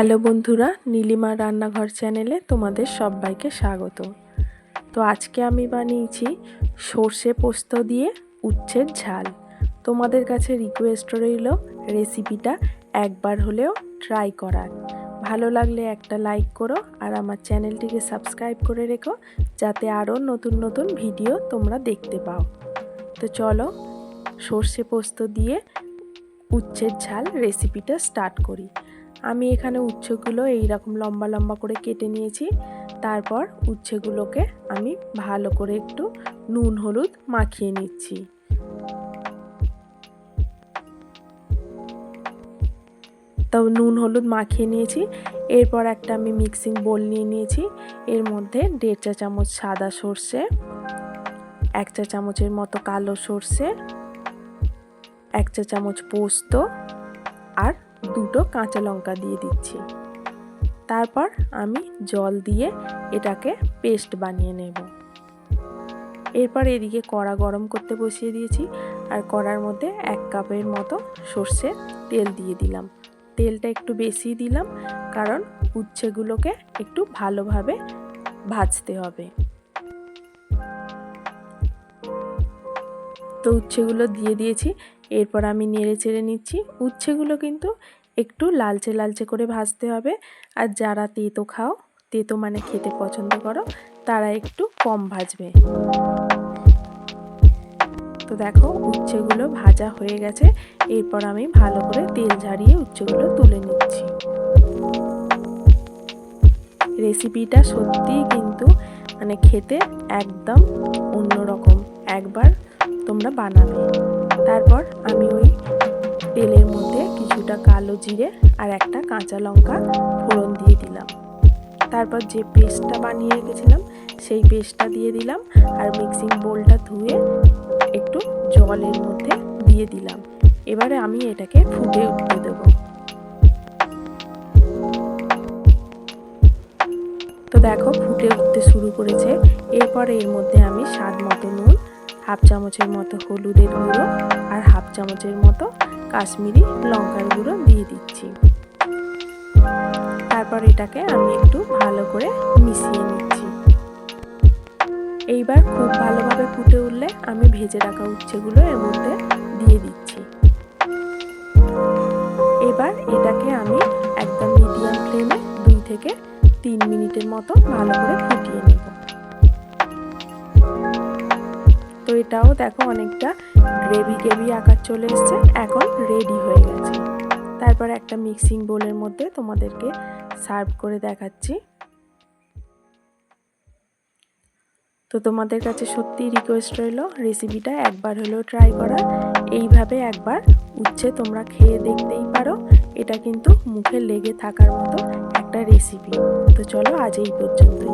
Hello বন্ধুরা, নীলিমা রান্নাঘর চ্যানেলে তোমাদের সবাইকে স্বাগত। তো আজকে আমি বানিয়েছি সর্ষে পোস্ত দিয়ে উচ্ছের ঝাল। তোমাদের কাছে রিকোয়েস্ট রইল রেসিপিটা একবার হলেও ট্রাই করার। ভালো লাগলে একটা লাইক করো আর আমার চ্যানেলটিকে সাবস্ক্রাইব করে রেখো, যাতে আরও নতুন নতুন ভিডিও তোমরা দেখতে পাও। তো চলো সর্ষে পোস্ত দিয়ে উচ্ছের ঝাল রেসিপিটা স্টার্ট করি। আমি এখানে উচ্ছেগুলো এইরকম লম্বা লম্বা করে কেটে নিয়েছি। তারপর উচ্ছেগুলোকে আমি ভালো করে একটু নুন হলুদ মাখিয়ে নিচ্ছি। তো নুন হলুদ মাখিয়ে নিয়েছি। এরপর একটা আমি মিক্সিং বোল নিয়ে নিয়েছি। এর মধ্যে 1.5 চা চামচ সাদা সর্ষে, 1 চা চামচের মতো কালো সর্ষে, 1 চা চামচ পোস্ত আর 2টো কাঁচা লঙ্কা দিয়ে দিচ্ছি। তারপর আমি জল দিয়ে এটাকে পেস্ট বানিয়ে নেব। এরপর এদিকে কড়া গরম করতে বসিয়ে দিয়েছি আর কড়ার মধ্যে 1 কাপের মতো সর্ষের তেল দিয়ে দিলাম। তেলটা একটু বেশি দিলাম কারণ উচ্ছেগুলোকে একটু ভালোভাবে ভাজতে হবে। তো উচ্ছেগুলো দিয়ে দিয়েছি। এরপর আমি নেড়ে চেড়ে নিচ্ছি। উচ্ছেগুলো কিন্তু একটু লালচে লালচে করে ভাজতে হবে। আর যারা তেতো খাও, তেতো মানে খেতে পছন্দ করো, তারা একটু কম ভাজবে। তো দেখো উচ্ছেগুলো ভাজা হয়ে গেছে। এরপর আমি ভালো করে তেল ঝারিয়ে উচ্ছেগুলো তুলে নিচ্ছি। রেসিপিটা সত্যিই কিন্তু মানে খেতে একদম অন্যরকম। একবার তোমরা বানাবে। তারপর আমি ওই তেলের মধ্যে কিছুটা কালো জিরে আর একটা কাঁচা লঙ্কা ফোড়ন দিয়ে দিলাম। তারপর যে পেস্টটা বানিয়ে রেখেছিলাম সেই পেস্টটা দিয়ে দিলাম আর মিক্সিং বোলটা ধুয়ে একটু জলের মধ্যে দিয়ে দিলাম। এবারে আমি এটাকে ফুটে উঠতে দেবো। তো দেখো ফুটে উঠতে শুরু করেছে। এরপর এর মধ্যে আমি স্বাদ মতো নুন, 1/2 চামচের মতো হলুদের গুঁড়ো আর 1/2 চামচের মতো কাশ্মীরি লঙ্কার গুঁড়ো দিয়ে দিচ্ছি। তারপর এটাকে আমি একটু ভালো করে মিশিয়ে নিচ্ছি। এইবার খুব ভালোভাবে ফুটে উঠলে আমি ভেজে রাখা উচ্ছেগুলো এর মধ্যে দিয়ে দিচ্ছি। এবার এটাকে আমি একদম মিডিয়াম ফ্লেমে 2 থেকে 3 মিনিটের মতো ভালো করে ফুটিয়ে নেব। তো এটাও দেখো অনেকটা গ্রেভি আকার চলে এসছে, এখন রেডি হয়ে গেছে। তারপর একটা মিক্সিং বোলের মধ্যে তোমাদেরকে সার্ভ করে দেখাচ্ছি। তো তোমাদের কাছে সত্যি রিকোয়েস্ট রইল রেসিপিটা একবার হলেও ট্রাই করা। এইভাবে একবার উচ্ছে তোমরা খেয়ে দেখতেই পারো। এটা কিন্তু মুখে লেগে থাকার মতো একটা রেসিপি। তো চলো আজ এই পর্যন্তই।